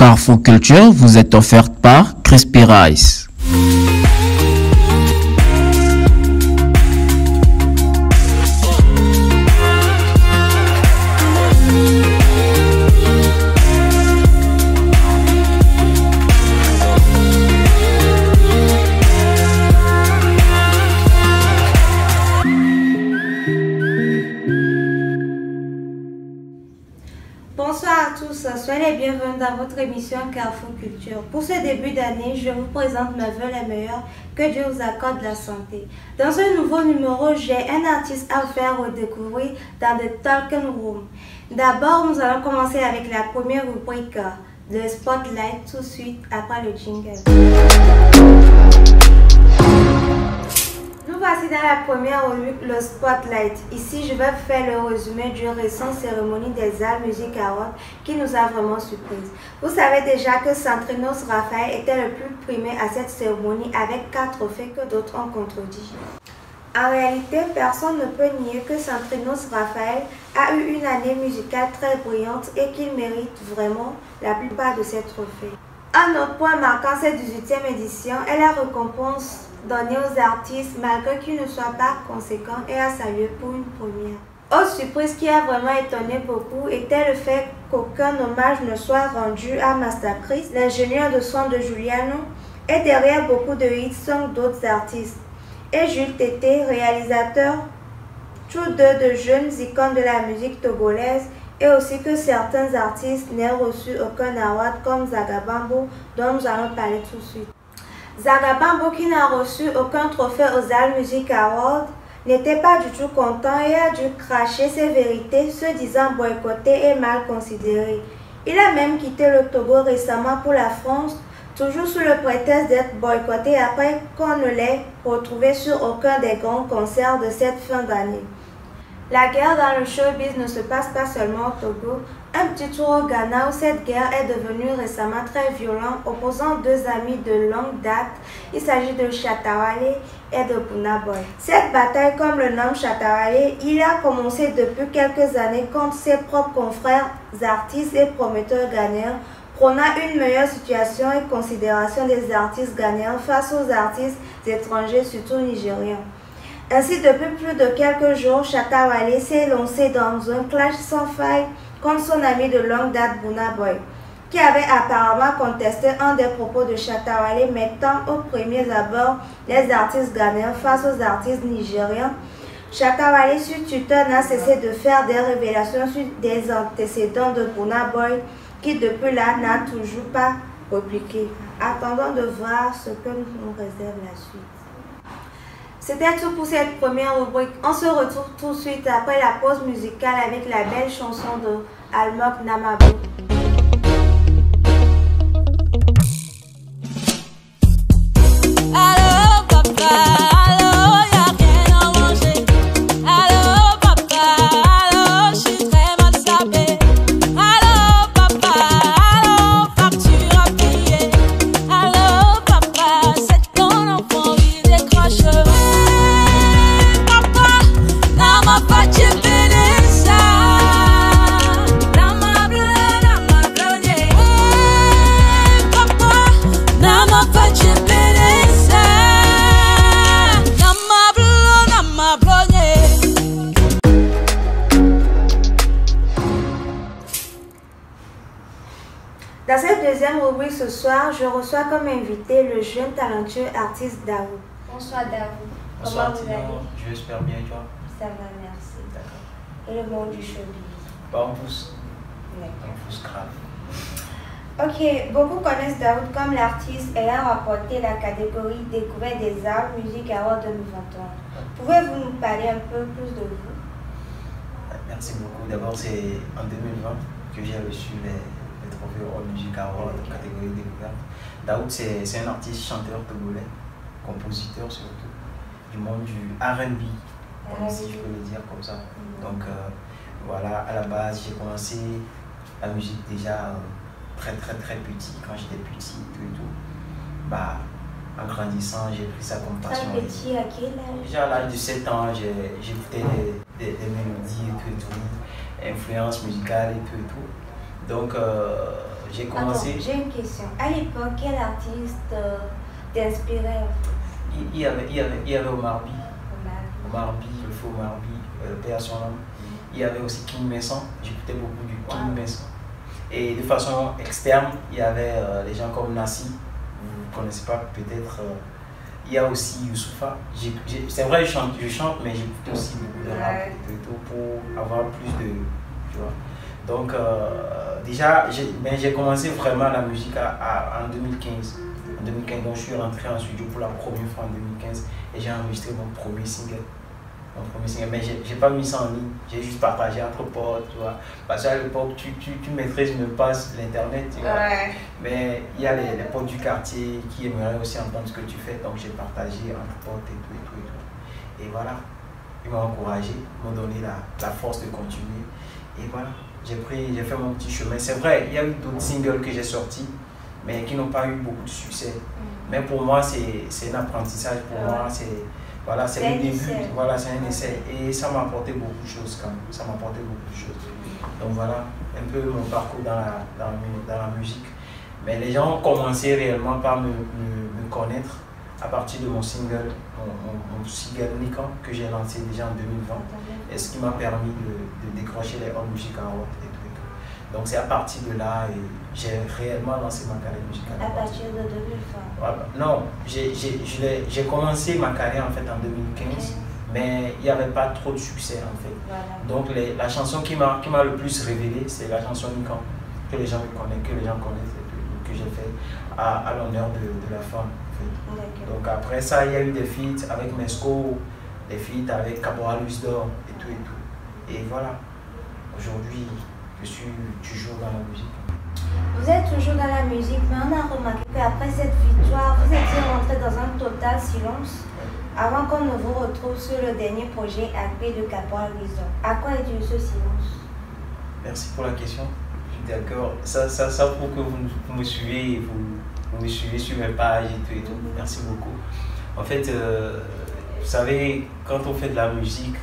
Carrefour Culture vous est offerte par Crispy Rice. Bonsoir à tous, soyez les bienvenus dans votre émission Carrefour Culture. Pour ce début d'année, je vous présente mes vœux les meilleurs, que Dieu vous accorde la santé. Dans ce nouveau numéro, j'ai un artiste à vous faire redécouvrir dans The Talking Room. D'abord, nous allons commencer avec la première rubrique, le Spotlight, tout de suite après le jingle. Nous voici dans la première rubrique, le Spotlight. Ici, je vais vous faire le résumé du récent cérémonie des All Music Awards qui nous a vraiment surprise. Vous savez déjà que Santrinos Raphael était le plus primé à cette cérémonie avec 4 trophées que d'autres ont contredit. En réalité, personne ne peut nier que Santrinos Raphael a eu une année musicale très brillante et qu'il mérite vraiment la plupart de ses trophées. Un autre point marquant cette 18e édition est la récompense donnée aux artistes malgré qu'ils ne soient pas conséquents et a salué pour une première. Autre surprise qui a vraiment étonné beaucoup était le fait qu'aucun hommage ne soit rendu à Master Chris, l'ingénieur de son de Juliano, et derrière beaucoup de hits sont d'autres artistes. Et Jules Tété, réalisateur, tous deux de jeunes icônes de la musique togolaise, et aussi que certains artistes n'aient reçu aucun award comme Zagabambo, dont nous allons parler tout de suite. Zagabambo, qui n'a reçu aucun trophée aux All Music Awards, n'était pas du tout content et a dû cracher ses vérités, se disant boycotté et mal considéré. Il a même quitté le Togo récemment pour la France, toujours sous le prétexte d'être boycotté après qu'on ne l'ait retrouvé sur aucun des grands concerts de cette fin d'année. La guerre dans le showbiz ne se passe pas seulement au Togo. Un petit tour au Ghana où cette guerre est devenue récemment très violente, opposant deux amis de longue date. Il s'agit de Shatta Wale et de Burna Boy. Cette bataille, comme le nomme Shatta Wale, il a commencé depuis quelques années contre ses propres confrères artistes et prometteurs ghanéens, prônant une meilleure situation et considération des artistes ghanéens face aux artistes étrangers, surtout nigériens. Ainsi, depuis plus de quelques jours, Shatta Wale s'est lancé dans un clash sans faille contre son ami de longue date Burna Boy, qui avait apparemment contesté un des propos de Shatta Wale, mettant au premier abord les artistes ghanéens face aux artistes nigériens. Shatta Wale sur Twitter n'a cessé de faire des révélations sur des antécédents de Burna Boy, qui depuis là n'a toujours pas répliqué. Attendons de voir ce que nous réserve la suite. C'était tout pour cette première rubrique. On se retrouve tout de suite après la pause musicale avec la belle chanson de Almok Namabo. Allô papa, allô, y'a rien à manger. Allô papa, allô, j'suis très mal sapé. Allô papa, allô, facture à payer. Allô papa, c'est ton enfant qui décroche. Dans cette deuxième rubrique ce soir, je reçois comme invité le jeune talentueux artiste Daoud. Bonsoir Daoud. Bonsoir, Comment vous allez? j'espère bien, toi. Ça va, merci. D'accord. Et le monde du showbiz? Bah, on pousse. On pousse grave. Ok, beaucoup connaissent Daoud comme l'artiste ayant remporté la catégorie Découverte des Arts Music Award 2021. Pouvez-vous nous parler un peu plus de vous? Merci beaucoup. D'abord, c'est en 2020 que j'ai reçu les trophées All Music Award catégorie découverte. Daoud, c'est un artiste, chanteur togolais, compositeur surtout, du monde du R&B, si je peux le dire comme ça. Donc voilà, à la base, j'ai commencé la musique déjà très petit, quand j'étais petit, tout. Bah, en grandissant, j'ai pris ça comme passion. Très petit, à quel âge? Déjà à l'âge de 7 ans, j'écoutais des mélodies et tout, influence musicale et tout. Donc, j'ai commencé... J'ai une question. À l'époque, quel artiste t'inspirait? Il y avait Omar By. Omar By, le faux Omar By, paix à son âme. Il y avait aussi King Mason, j'écoutais beaucoup du King Mason. Et de façon externe, il y avait des gens comme Nassi, vous ne connaissez pas peut-être. Il y a aussi Youssoupha. C'est vrai, je chante, mais j'écoute aussi beaucoup de rap et tout pour avoir plus de... Tu vois. Donc, déjà, j'ai commencé vraiment la musique en 2015. En 2015, donc je suis rentré en studio pour la première fois en 2015 et j'ai enregistré mon premier single. Mais j'ai pas mis ça en ligne, j'ai juste partagé entre potes, tu vois. Parce qu'à l'époque, tu maîtrises même pas l'internet, tu vois. Ouais. Mais il y a les potes du quartier qui aimeraient aussi entendre ce que tu fais, donc j'ai partagé entre potes et tout. Et voilà, ils m'ont encouragé, ils m'ont donné la force de continuer. Et voilà, j'ai fait mon petit chemin. C'est vrai, il y a eu d'autres singles que j'ai sortis, mais qui n'ont pas eu beaucoup de succès. Mais pour moi, c'est un apprentissage, pour moi, voilà, c'est le début, voilà, c'est un essai et ça m'a apporté beaucoup de choses quand même, ça m'a apporté beaucoup de choses. Donc voilà, un peu mon parcours dans la musique. Mais les gens ont commencé réellement par me connaître à partir de mon single, mon single Nikan que j'ai lancé déjà en 2020 et ce qui m'a permis de décrocher les All Music Awards et tout. Donc c'est à partir de là et j'ai réellement lancé ma carrière musicale. À partir de 2020? Voilà. Non, j'ai commencé ma carrière en fait en 2015, mais il n'y avait pas trop de succès en fait. Voilà. Donc la chanson qui m'a le plus révélé, c'est la chanson Nikan, que les gens me connaissent, que les gens connaissent, que j'ai fait à l'honneur de la femme en fait. Donc après ça, il y a eu des feats avec Mesco, des feats avec Caporal Wisdom et tout. Et voilà, aujourd'hui, je suis toujours dans la musique. Vous êtes toujours dans la musique, mais on a remarqué qu'après cette victoire, vous étiez rentré dans un total silence avant qu'on ne vous retrouve sur le dernier projet AP de Caporal Wisdom. À quoi est dû ce silence? Merci pour la question. Je suis d'accord. Ça pour que vous me suivez, vous me suivez sur mes pages et tout. Merci beaucoup. En fait, vous savez, quand on fait de la musique,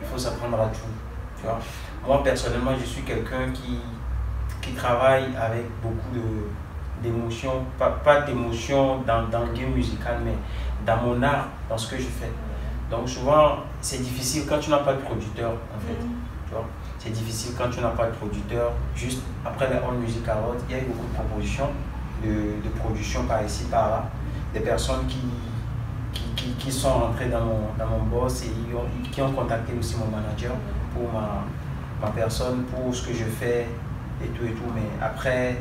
il faut s'apprendre à tout. Tu vois? Moi, personnellement, je suis quelqu'un qui travaille avec beaucoup d'émotions, pas d'émotions dans le game musical, mais dans mon art, dans ce que je fais. Donc souvent, c'est difficile quand tu n'as pas de producteur, en fait. Tu vois? C'est difficile quand tu n'as pas de producteur. Juste après les All Music Awards, il y a eu beaucoup de propositions de production par ici, par là. Des personnes qui sont rentrées dans mon boss et qui ont contacté aussi mon manager pour ma personne, pour ce que je fais et tout. Mais après,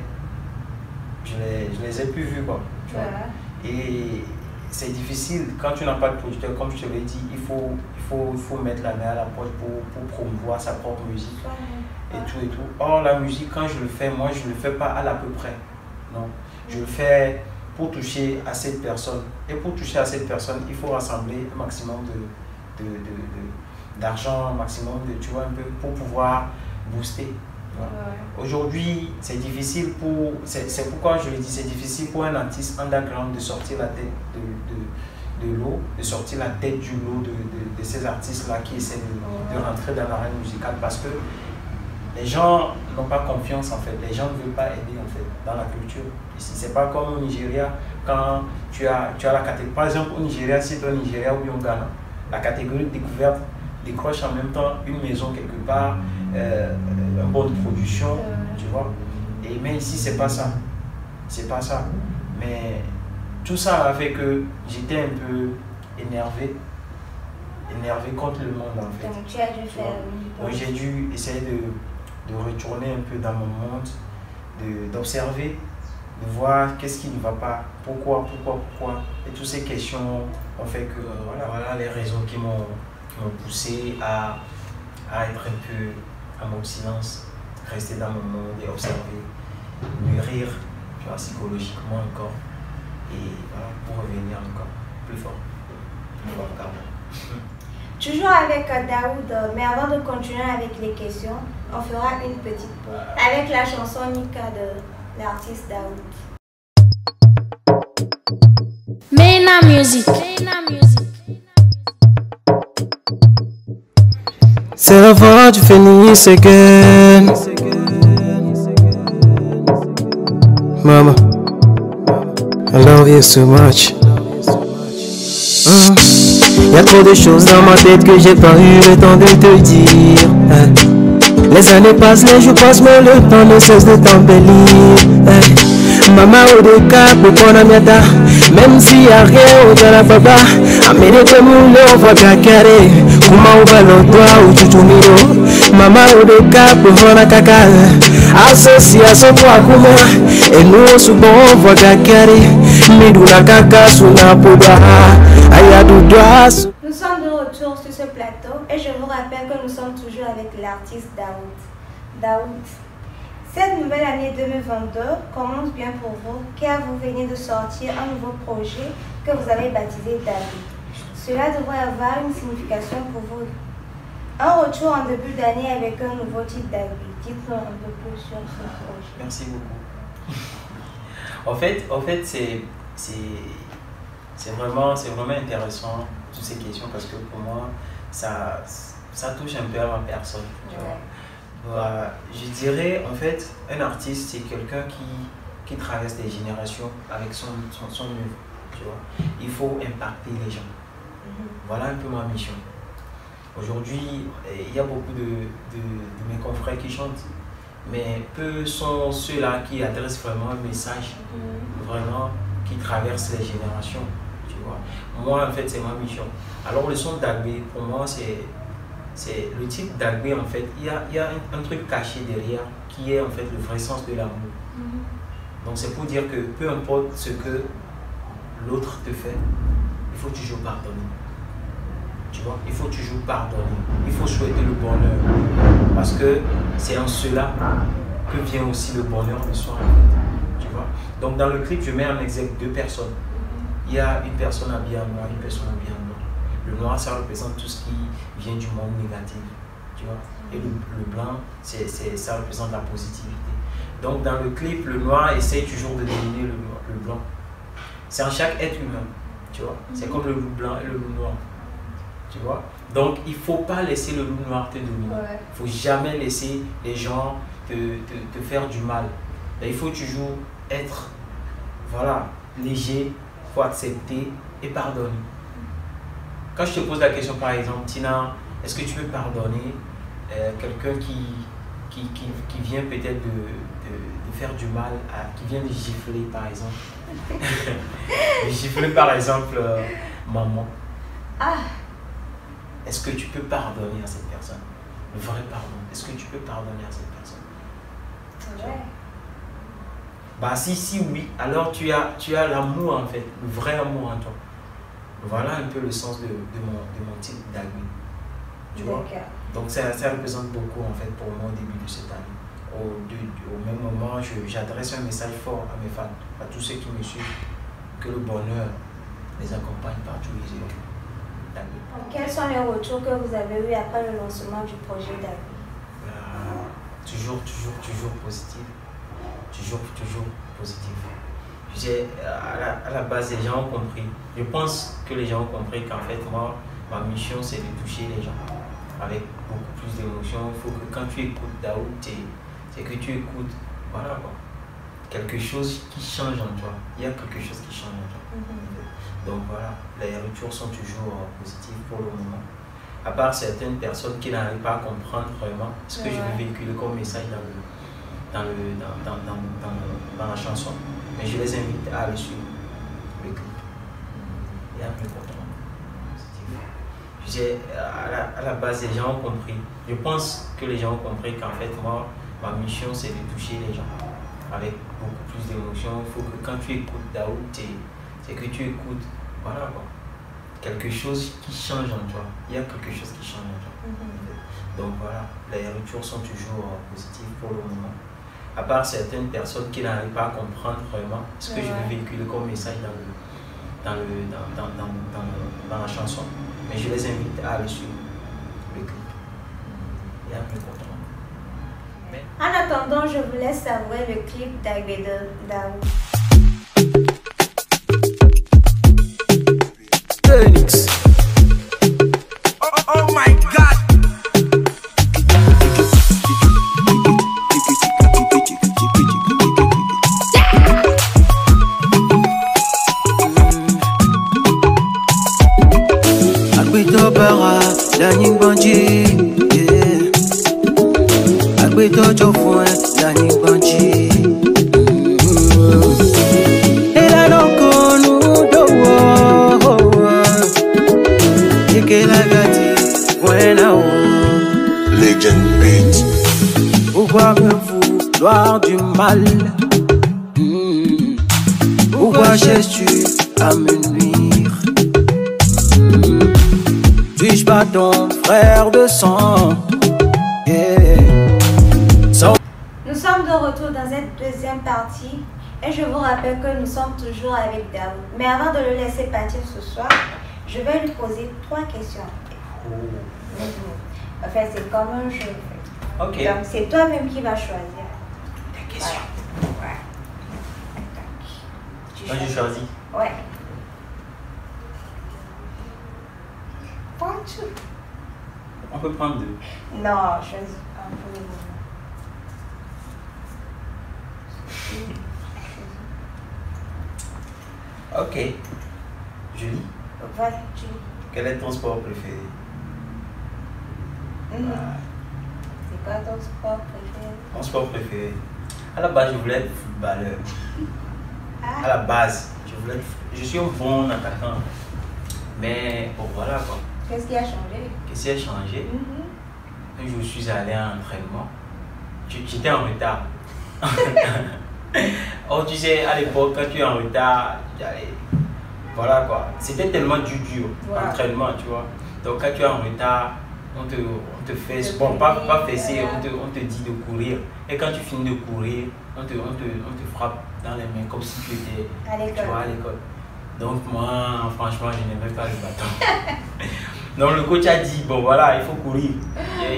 je les ai plus vus, quoi. Tu vois? Et c'est difficile quand tu n'as pas de producteur, comme je te l'ai dit, il faut mettre la main à la poche pour promouvoir sa propre musique et tout. Or, la musique, quand je le fais, moi, je ne le fais pas à l'à peu près. Non, je le fais pour toucher à cette personne. Et pour toucher à cette personne, il faut rassembler un maximum d'argent, un maximum tu vois, un peu, pour pouvoir booster. Aujourd'hui, c'est difficile c'est pourquoi je le dis, c'est difficile pour un artiste underground de sortir la tête de l'eau, de sortir la tête du lot de ces artistes-là qui essaient de rentrer dans l'arène musicale parce que les gens n'ont pas confiance en fait, les gens ne veulent pas aider en fait dans la culture. Ici, c'est pas comme au Nigeria, quand tu as la catégorie, par exemple au Nigeria, si tu es au Nigeria ou au Ghana, la catégorie de découverte décroche en même temps une maison quelque part, un bon de production, tu vois. Mais ici, c'est pas ça. C'est pas ça. Mais tout ça a fait que j'étais un peu énervé contre le monde en fait. Donc tu as dû faire... Donc j'ai dû essayer de retourner un peu dans mon monde, d'observer, de voir qu'est-ce qui ne va pas, pourquoi. Et toutes ces questions ont fait que voilà les raisons qui m'ont poussé à être un peu en mode silence, rester dans mon monde et observer, mûrir, tu vois, psychologiquement encore, et voilà, pour revenir encore plus fort quand même. Toujours avec Daoud, mais avant de continuer avec les questions, on fera une petite pause avec la chanson Nika de l'artiste Daoud. Mena Music. C'est la voix du phénix again. Mama, I love you so much. Y'a trop de choses dans ma tête que j'ai pas eu le temps de te dire. Les années passent, les jours passent, mais le temps ne cesse de t'embellir. Maman au décap, le bon amiata. Même s'il y a rien au dans la baba, amène tes moulins, on voit cacaré. Comment on va l'endroit où tu miro. Maman au décap, le bon caca. Association toi comment. Et nous on se bon, on voit cacaré. Midula caca sous la poudre. Nous sommes de retour sur ce plateau et je vous rappelle que nous sommes toujours avec l'artiste Daoud. Cette nouvelle année 2022 commence bien pour vous car vous venez de sortir un nouveau projet que vous avez baptisé David. Cela devrait avoir une signification pour vous. Un retour en début d'année avec un nouveau titre David. Dites-nous un peu plus sur ce projet. Merci beaucoup. En fait c'est vraiment intéressant toutes ces questions parce que pour moi ça touche un peu à ma personne. Tu vois. Je dirais en fait un artiste c'est quelqu'un qui traverse des générations avec son œuvre. Tu vois. Il faut impacter les gens. Voilà un peu ma mission. Aujourd'hui il y a beaucoup de mes confrères qui chantent mais peu sont ceux-là qui adressent vraiment un message vraiment qui traverse les générations. Moi en fait c'est ma mission. Alors le son d'Agbé pour moi c'est le titre d'Agbé en fait il y a un truc caché derrière qui est en fait le vrai sens de l'amour. Donc c'est pour dire que peu importe ce que l'autre te fait, il faut toujours pardonner. Tu vois, il faut toujours pardonner. Il faut souhaiter le bonheur parce que c'est en cela que vient aussi le bonheur de soi en fait. Tu vois. Donc dans le clip je mets en exergue deux personnes. Il y a une personne habillée en noir, une personne habillée en blanc. Le noir, ça représente tout ce qui vient du monde négatif, tu vois. Et le blanc, ça représente la positivité. Donc dans le clip, le noir essaye toujours de dominer le blanc. C'est en chaque être humain, tu vois. C'est comme le loup blanc et le loup noir, tu vois. Donc il ne faut pas laisser le loup noir te dominer. Il ne faut jamais laisser les gens te faire du mal. Et il faut toujours être, voilà, léger. Il faut accepter et pardonner. Quand je te pose la question par exemple, Tina, est-ce que tu peux pardonner quelqu'un qui vient peut-être de faire du mal, qui vient de gifler par exemple de gifler par exemple maman. Est-ce que tu peux pardonner à cette personne? Le vrai pardon. Est-ce que tu peux pardonner à cette personne? Ouais. Bah si oui, alors tu as l'amour en fait, le vrai amour en toi. Voilà un peu le sens de mon titre d'Agbé. Tu vois? Donc ça représente beaucoup en fait pour moi au début de cette année. Au même moment, j'adresse un message fort à mes fans, à tous ceux qui me suivent, que le bonheur les accompagne par tous les jours. Quels sont les retours que vous avez eu après le lancement du projet d'Agbé? Toujours positif. Toujours positif. À la base, les gens ont compris. Je pense que les gens ont compris qu'en fait, moi, ma mission, c'est de toucher les gens avec beaucoup plus d'émotion. Il faut que quand tu écoutes Daoud, c'est que tu écoutes, voilà quoi, quelque chose qui change en toi. Il y a quelque chose qui change en toi. Donc voilà, les retours sont toujours positifs pour le moment. À part certaines personnes qui n'arrivent pas à comprendre vraiment ce que je veux véhiculer comme message dans la chanson. Mais je les invite à aller suivre le clip. Il y a un peu content. À la base, les gens ont compris. Je pense que les gens ont compris qu'en fait, moi, ma mission, c'est de toucher les gens avec beaucoup plus d'émotion. Il faut que quand tu écoutes Daoud, c'est que tu écoutes, voilà quoi, quelque chose qui change en toi. Il y a quelque chose qui change en toi. Donc voilà, les retours sont toujours positifs pour le moment. À part certaines personnes qui n'arrivent pas à comprendre vraiment ce que je veux véhiculer comme message dans la chanson. Mais je les invite à aller suivre le clip. Il y a un peu content. En attendant, je vous laisse savourer le clip d'Agbé Daoud. Phoenix. Oh my God. mal. Pourquoi cherches-tu à me nuire? Suis-je pas ton frère de sang? Yeah. Nous sommes de retour dans cette deuxième partie et je vous rappelle que nous sommes toujours avec Daoud. Mais avant de le laisser partir ce soir, je vais lui poser 3 questions. En fait, c'est comme un jeu. Ok. Donc, c'est toi-même qui vas choisir. Des questions. Ouais. Moi, je choisis. Ouais. Prends tout. On peut prendre 2. Non, choisis un pour le moment. Ok. Julie, Vas-y, tu. quel est ton sport préféré? C'est quoi ton sport préféré? Mon sport préféré. À la base, je voulais être footballeur. À la base, je suis un bon attaquant. Mais bon, voilà quoi. Qu'est-ce qui a changé? Qu'est-ce qui a changé? Un jour, je suis allé à un entraînement. J'étais en retard. Oh, tu sais, à l'époque, quand tu es en retard, voilà quoi. C'était tellement dur, l'entraînement, tu vois. Donc, quand tu es en retard, on te fait, bon, pas fesser, on te dit de courir. Et quand tu finis de courir, on te frappe dans les mains comme si tu étais à l'école. Donc, moi, franchement, je n'aimais pas le bâton. Donc, le coach a dit, bon, voilà, il faut courir.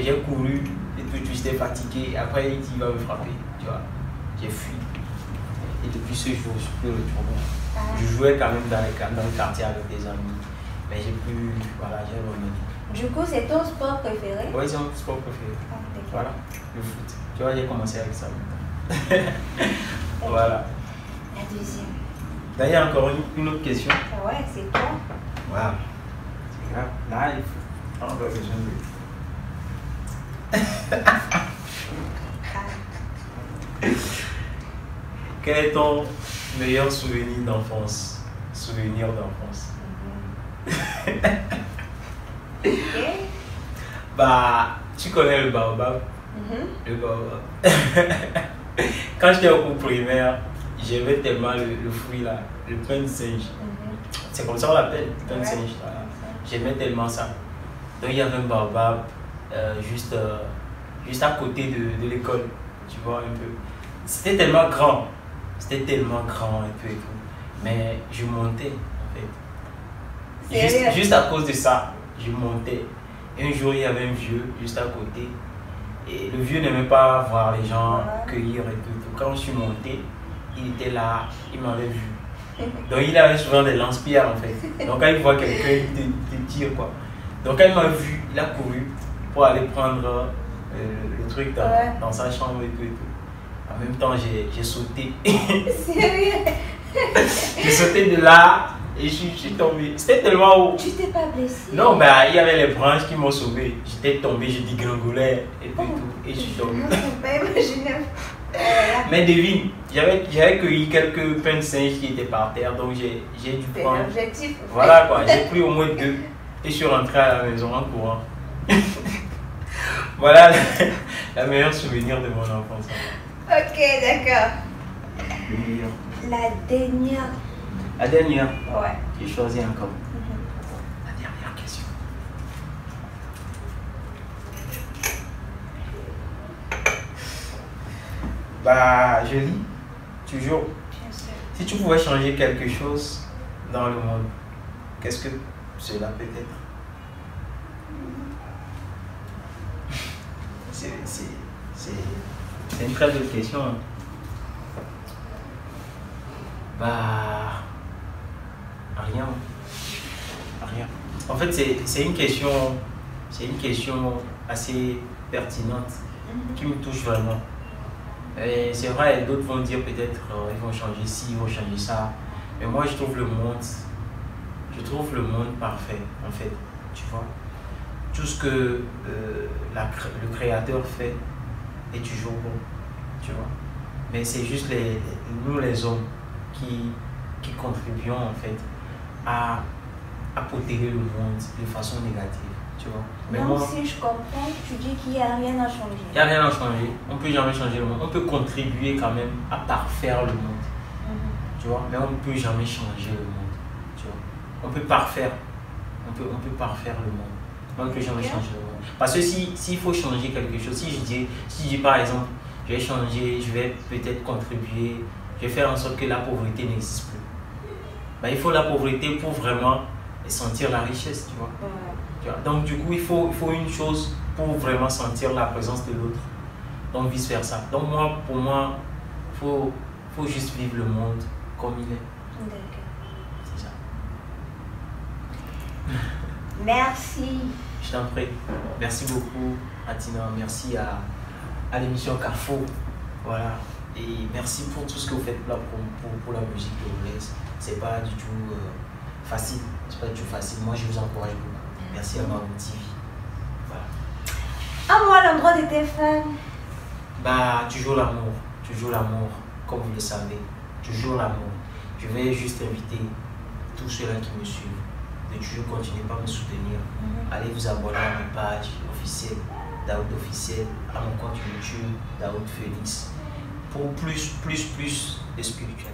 J'ai couru, et puis j'étais fatigué. Après, il dit, il va me frapper, tu vois. J'ai fui. Et depuis ce jour, je suis plus retourné. Je jouais quand même dans le quartier avec des amis. Mais j'ai plus, voilà, j'ai remis. Du coup, c'est ton sport préféré? Oui, c'est mon sport préféré. Voilà, le foot. Tu vois, j'ai commencé avec ça. Voilà. La deuxième. D'ailleurs, encore une autre question. Ah ouais, c'est toi. Wow. C'est grave. Là, il faut encore besoin de... Quel est ton meilleur souvenir d'enfance? Bah, tu connais le baobab? Le baobab. Quand j'étais au cours primaire, j'aimais tellement le fruit là, le pain de singe. C'est comme ça qu'on l'appelle, le pain de singe. Voilà. J'aimais tellement ça. Donc il y avait un baobab juste à côté de l'école, tu vois un peu. C'était tellement grand et tout. Mais je montais en fait. Juste à cause de ça, je montais. Et un jour, il y avait un vieux juste à côté. Et le vieux n'aimait pas voir les gens cueillir et tout. Quand je suis monté, il était là, il m'avait vu. Donc il avait souvent des lance-pierres en fait. Donc quand il voit quelqu'un, il te tire quoi. Donc quand il m'a vu, il a couru pour aller prendre le truc dans sa chambre et tout. En même temps, j'ai sauté. Sérieux? J'ai sauté de là et je suis tombé. C'était tellement haut. Tu t'es pas blessé? Non, mais il y avait les branches qui m'ont sauvé. J'étais tombé, j'ai dégringolé et tout, et je suis tombé. Je ne peux pas imaginer. Mais devine, j'avais cueilli quelques pains de singe qui étaient par terre, donc j'ai dû prendre. C'est l'objectif. Voilà quoi, j'ai pris au moins 2 et je suis rentré à la maison en courant. Voilà la meilleure souvenir de mon enfance. Ok, d'accord. Le meilleur. La dernière. La dernière. Ouais. J'ai choisi encore. La dernière question. Bah, je lis toujours. Bien sûr. Si tu pouvais changer quelque chose dans le monde, qu'est-ce que cela peut être? C'est une très belle question. Hein. Bah, rien. Rien. En fait, c'est une question assez pertinente qui me touche vraiment. C'est vrai, d'autres vont dire peut-être ils vont changer ci, ils vont changer ça. Mais moi, je trouve le monde parfait, en fait. Tu vois, tout ce que le créateur fait est toujours bon, tu vois. Mais c'est juste nous les hommes qui contribuons en fait à protéger le monde de façon négative. Tu vois. Mais Donc, moi, si je comprends, tu dis qu'il n'y a rien à changer. il n'y a rien à changer. On ne peut jamais changer le monde. On peut contribuer quand même à parfaire le monde. Tu vois. Mais on ne peut jamais changer le monde. Tu vois. On peut parfaire. On peut parfaire le monde. On ne peut jamais changer le monde. Parce que s'il faut changer quelque chose, si je dis par exemple, je vais changer, je vais peut-être contribuer, je vais faire en sorte que la pauvreté n'existe plus. Ben, il faut la pauvreté pour vraiment sentir la richesse, tu vois. Tu vois. Donc du coup, il faut une chose pour vraiment sentir la présence de l'autre. Donc vice versa. Donc pour moi, faut juste vivre le monde comme il est. D'accord. C'est ça. Merci. Je t'en prie. Merci beaucoup, Atina. Merci à l'émission Carrefour. Voilà. Et merci pour tout ce que vous faites là pour la musique togolaise. C'est pas du tout facile. C'est pas du tout facile. Moi, je vous encourage beaucoup. Merci à Marou TV. Voilà. À moi, l'endroit de tes fans. Bah, toujours l'amour. Toujours l'amour, comme vous le savez. Toujours l'amour. Je vais juste inviter tous ceux-là qui me suivent de toujours continuer par me soutenir. Allez vous abonner à ma page officielle, Daoud officiel, à mon compte YouTube, Daoud Félix, pour plus de spirituel.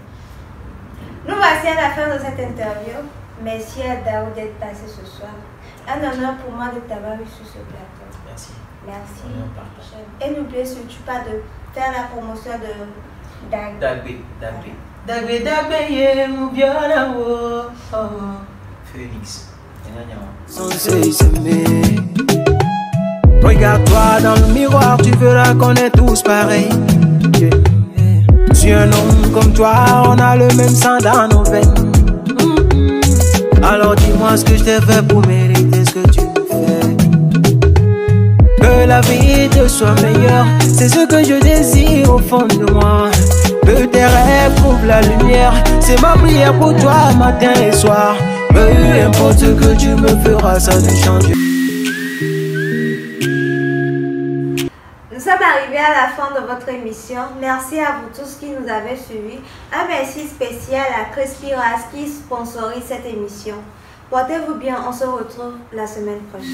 Nous voici à la fin de cette interview. Merci à Daoud d'être passé ce soir. Un honneur pour moi de t'avoir eu sur ce plateau. Merci. Merci. On est en partage. Et n'oubliez surtout pas de faire la promotion de Dagbe. Dagbe, yeah, mon bien là-haut. Félix. Censé s'aimer. Regarde-toi dans le miroir, tu verras qu'on est tous pareils. Je suis un homme comme toi, on a le même sang dans nos veines. Alors dis-moi ce que je t'ai fait pour mériter ce que tu me fais. Que la vie te soit meilleure, c'est ce que je désire au fond de moi. Que tes rêves trouvent la lumière, c'est ma prière pour toi matin et soir. Peu importe ce que tu me feras, ça ne change. Nous sommes arrivés à la fin de votre émission. Merci à vous tous qui nous avez suivis. Un merci spécial à Crispy Rice qui sponsorise cette émission. Portez-vous bien, on se retrouve la semaine prochaine.